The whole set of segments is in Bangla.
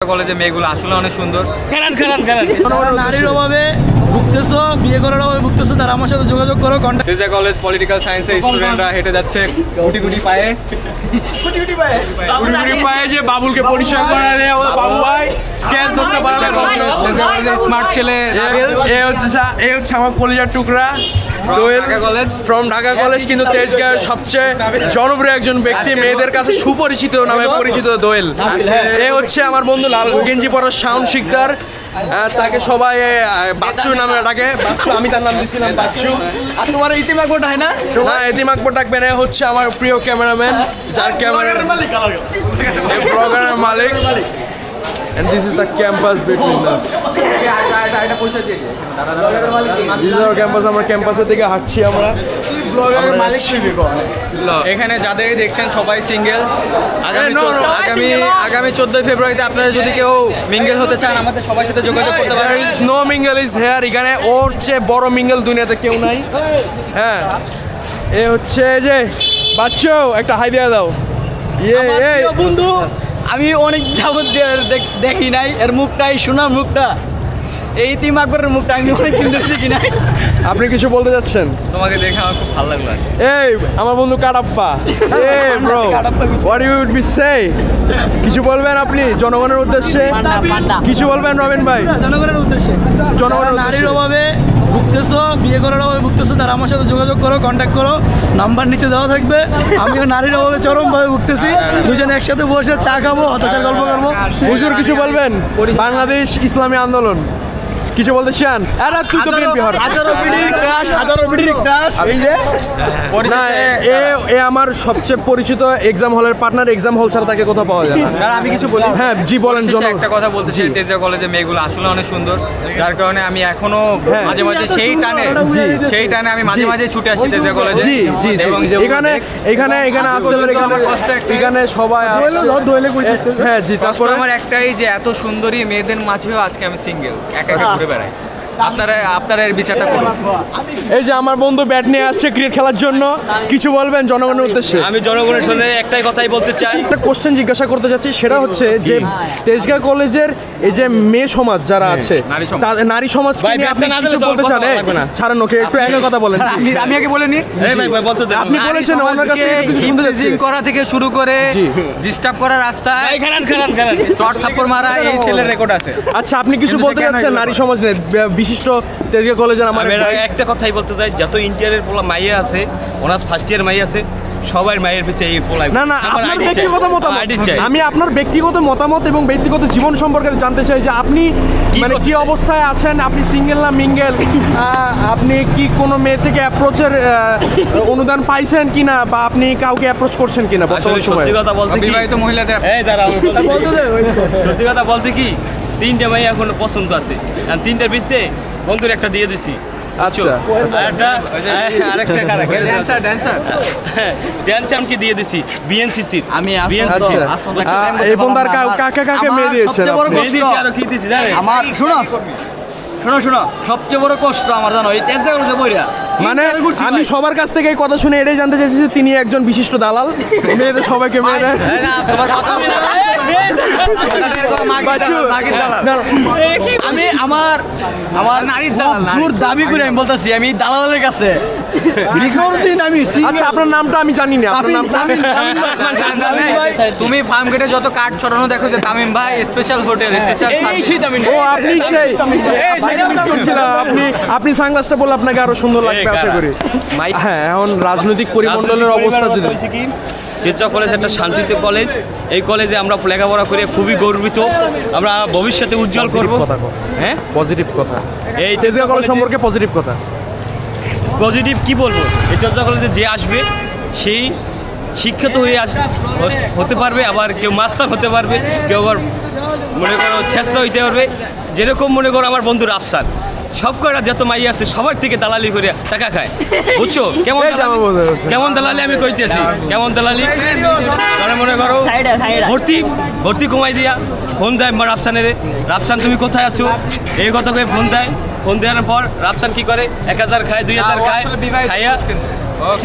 কলেজে মেয়েগুলো আসলে অনেক সুন্দর। নারীর অভাবে ভুগতেছো, বিয়ে করার অভাবে ভুগতেছো, তারা আমার সাথে যোগাযোগ করো। তেজা কলেজ পলিটিক্যাল সায়েন্সের স্টুডেন্টরা হেঁটে যাচ্ছে গুটি গুটি পায়ে যে বাবুলকে পরিচয় করালে বাবু ভাই ক্যাচ করতে পারে স্মার্ট ছেলে। এই হচ্ছে আমার কলেজের টুকরা দোয়েল কলেজ ফ্রম ঢাকা কলেজ, কিন্তু তেজগাঁওয়ের সবচেয়ে জনপ্রিয় একজন ব্যক্তি, মেয়েদের কাছে সুপরিচিত নামে পরিচিত দোয়েল। এ হচ্ছে আমার বন্ধু লাল গেঞ্জি পরা সাউন্ড শিকদার, তাকে সবাই বাচ্চু নামে ডাকে। বাচ্চু, আমি তার নাম দিয়েছিলাম বাচ্চু। আর তোমার ইতিম আকবর হয় না? হ্যাঁ, ইতিম আকবর ডাকবেন। এ হচ্ছে আমার প্রিয় ক্যামেরাম্যান, যার ক্যামেরার ব্লগারের মালিক। And this is the campus between us. This is our campus. আমরা ক্যাম্পাসের দিকে হাঁটছি আমরা। এখানে যাদেরই দেখছেন সবাই সিঙ্গেল। আগামী 14 ফেব্রুয়ারিতে আপনারা যদি কেউ মিঙ্গেল হতে চান আমাদের সবার সাথে যোগাযোগ করতে পারেন। No mingle is here. এখানে ওর চেয়ে বড় মিঙ্গেল দুনিয়াতে কেউ নাই। হ্যাঁ, এ হচ্ছে যে বাচ্চু, একটা হাই দিয়ে দাও। বন্ধু, আমি অনেক যাবত দেখি নাই এর মুখটাই, শোনা মুখটা, এই ইতিম আকবরের মুখটা আমি অনেক দিন ধরে দেখি নাই। আপনি কিছু বলতে যাচ্ছেন? তোমাকে দেখে আমার খুব ভালো লাগলো আজকে। এই আমার বন্ধু কাটাপ্পা, এই bro, what you would be say? কিছু বলবেন আপনি জনগণের উদ্দেশ্যে? কিছু বলবেন রবিন ভাই? জনগণের উদ্দেশ্যে, নারীর অভাবে ভুগতেছো, বিয়ে করার অভাবে ভুগতেছো, তারা আমার সাথে যোগাযোগ করো, কন্ট্যাক্ট করো, নাম্বার নিচে দেওয়া থাকবে। আমিও নারীর অভাবে চরমভাবে ভুগতেছি। দুজনে একসাথে বসে চা খাবো, হতাশার গল্প করবো। হুজুর কিছু বলবেন? বাংলাদেশ ইসলামী আন্দোলন কিছু বলতে চান? তুই তো বিএনপি হর এ আমার সবচেয়ে পরিচিত এক্সাম হলের পার্টনার। এক্সাম হল ছাড়া তাকে কোথাও পাওয়া যায় না। আমি কিছু বলি? হ্যাঁ জি বলেন। একটা কথা বলতে চাই, তেজা কলেজে মেয়েগুলো আসলে অনেক সুন্দর, যার কারণে আমি এখনো মাঝে মাঝে সেই টানে আমি মাঝে মাঝে ছুটে আসছি তেজা কলেজে। জি জি, এখানে আসতে পারে, এখানে সবাই আসছে। হ্যাঁ জি, তারপরে আমার একটাই যে এত সুন্দরী মেয়েদের মাঝেও আজকে আমি সিঙ্গেল, একা একা ঘুরে বেড়াই। আপনারা এর বিচারটা করুন। এই যে আমার বন্ধু ব্যাট নিয়ে আসছে ক্রিকেট খেলার জন্য, কিছু বলবেন জনগণের উদ্দেশ্যে? আমি জনগণের সামনে একটাই কথাই বলতে চাই। একটা কোশ্চেন জিজ্ঞাসা করতে যাচ্ছি, সেটা হচ্ছে যে তেজগাঁও কলেজের এই যে মেয়ে সমাজ যারা আছে, নারী সমাজ আপনি কিছু বলতে চান? ছাড়েন ওকে, একটু একা কথা বলেন। আমি আগে বলে নি, আপনি বলেছেন ওনার কাছে করা থেকে শুরু করে ডিস্টার্ব করা, রাস্তায় চট থাপ্পড় মারা, এই ছেলের রেকর্ড আছে। আচ্ছা, আপনি কিছু বলতে চাচ্ছেন নারী সমাজ নিয়ে? বিশিষ্ট তেজগাঁও কলেজের আমার একটা কথাই বলতে চাই, যত ইন্টারের পোলা মাইয়া আছে, অনার্স ফার্স্ট ইয়ার মাইয়া আছে, সবাই মায়ের পিছে এই পোলাই। না, আপনার ব্যক্তিগত মতামত, আমি আপনার ব্যক্তিগত মতামত এবং ব্যক্তিগত জীবন সম্পর্কে জানতে চাই যে আপনি মানে কি অবস্থায় আছেন? আপনি সিঙ্গেল না মিঙ্গেল? আপনি কি কোনো মেয়ে থেকে অ্যাপ্রোচের অনুদান পাইছেন কিনা, বা আপনি কাউকে অ্যাপ্রোচ করছেন কিনা? সত্যি কথা বলতে কি, বিবাহিত মহিলাদের সত্যি কথা বলতে কি, 3টে মাইয়া এখন পছন্দ আছে, আর 3টার ভিত্তিতে বন্ধুর একটা দিয়ে দিছি। আচ্ছা, ড্যান্সারকে দিয়ে দিছি বিএনসিসি। আমি কাকে মেয়ে দিয়েছেন? আরো কি দিছি জানেন? আমার শোনো, সবচেয়ে বড় কষ্ট আমার জানো এই তেজগাঁও কলেজে পড়া। মানে আমি সবার কাছ থেকে এই কথা শুনে এটাই জানতে চাইছি যে তিনি একজন বিশিষ্ট দালাল, মেয়েদের সবাইকে মেয়েরা। আমি আমার নারীর দালাল দাবি করে আমি বলতেছি, আমি দালালের কাছে। আচ্ছা, আপনার নামটা আমি জানি না। আপনার নামটা তুমি ফার্ম গেটে যত কার্ড ছড়ানো দেখো যে তামিম ভাই স্পেশাল হোটেল, ও আপনি সেই আপনি সানগ্লাসটা বললে আপনাকে আরো সুন্দর লাগবে আশা করি। হ্যাঁ, এখন রাজনৈতিক পরিমণ্ডলের অবস্থা যদি তেজগাঁও কলেজ একটা শান্তিতে কলেজ, এই কলেজে আমরা লেখাপড়া করে খুবই গর্বিত, আমরা ভবিষ্যতে উজ্জ্বল করব। হ্যাঁ, পজিটিভ কথা, এই তেজগাঁও কলেজ সম্পর্কে পজিটিভ কথা। পজিটিভ কি বলবো, এই তেজগাঁও কলেজে যে আসবে সেই শিক্ষিত হয়ে হতে পারবে, আবার কেউ মাস্টার হতে পারবে, কেউ আবার মনে করো ছেঁচা হইতে পারবে। যেরকম মনে করো আমার বন্ধু রাফসান, সব কটা যত মাই আছে সবার থেকে দালালি করে টাকা খায়, বুঝছো? কেমন দালালি আমি কইতেছি, কেমন দালালি মনে করো ভর্তি কমাই দিয়া ফোন দেয় রাফসানের, রাফসান তুমি কোথায় আছো, এই কথা কয়ে ফোন দেয়। ফোন দেওয়ার পর রাফসান কি করে, 1000 খায়, 2000 খায়,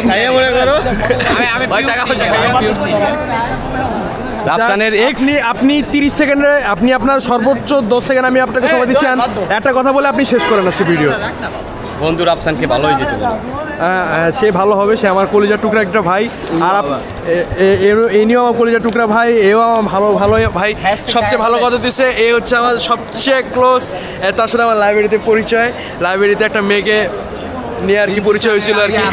খাইয়া মনে করো রাফসানের এক্স। আপনি 30 সেকেন্ডে আপনি আপনার সর্বোচ্চ 10 সেকেন্ড আমি আপনাকে সময় দিচ্ছি। একটা কথা বলে আপনি শেষ করেন আজকে ভিডিও। বন্ধু রাফসানকে ভালো হয়ে যেতে বলো। সে ভালো হবে, সে আমার কলিজার টুকরা একটা ভাই। আর এই নিয়েও আমার কলিজার টুকরা ভাই, এও আমার ভালো ভাই। সবচেয়ে ভালো কথা দিচ্ছে, এ হচ্ছে আমার সবচেয়ে ক্লোজ। তার সাথে আমার লাইব্রেরিতে পরিচয়, লাইব্রেরিতে একটা মেয়েকে নিয়ে আর কি পরিচয় হয়েছিল আর কি।